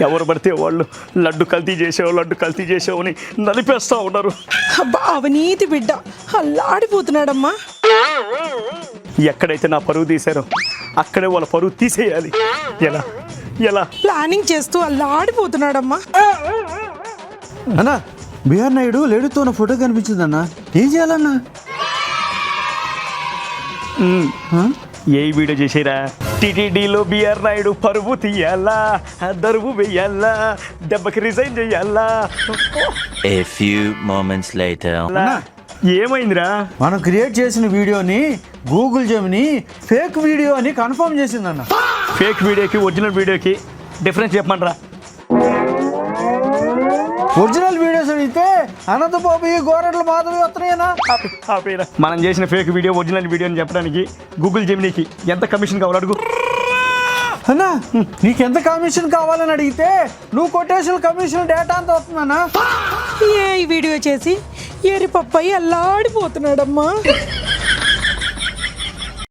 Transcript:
ఎవరు పడితే వాళ్ళు లడ్డు కల్తీ చేసావు అని నలిపేస్తూ ఉన్నారు. అబ్బా అవినీతి బిడ్డ అల్లాడిపోతున్నాడమ్మా. ఎక్కడైతే నా పరువు తీశారో అక్కడే వాళ్ళ పరువు తీసేయాలి. ఎలా ఎలా ప్లానింగ్ చేస్తూ అల్లాడిపోతున్నాడమ్మా. అన్నా బిఆర్ నాయుడు లేడీతో ఉన్న ఫోటో కనిపించిందన్నా, ఏం చేయాలన్నా? ఏ వీడియో చేసేరా? టీటీడీలో బిఆర్ నాయుడు పరువు తీయాలా, దరువు వెయ్యాలా, దెబ్బకి రిజైన్ చెయ్యాలా. A few moments later. ఏమైందిరా? మనం క్రియేట్ చేసిన వీడియోని గూగుల్ జెమిని ఫేక్ వీడియో అని కన్ఫర్మ్ చేసిందన్న. ఫేక్ వీడియోకి ఒరిజినల్ వీడియోకి డిఫరెన్స్ చెప్పమంటారా? ఒరిజినల్ వీడియోస్ అడిగితే అనంతబాబు ఈ గోరెంట్ల మాధవి వస్తున్నాయనా? మనం చేసిన ఫేక్ వీడియో ఒరిజినల్ వీడియో అని చెప్పడానికి గూగుల్ జెమినీకి ఎంత కమిషన్ కావాలి అడుగు. అన్నా నీకెంత కమిషన్ కావాలని అడిగితే నువ్వు కొటేషన్ కమిషన్ డేటా అంత వస్తుందన్నా. ఏ వీడియో చేసి ఎరిపప్పై అల్లాడిపోతున్నాడమ్మా.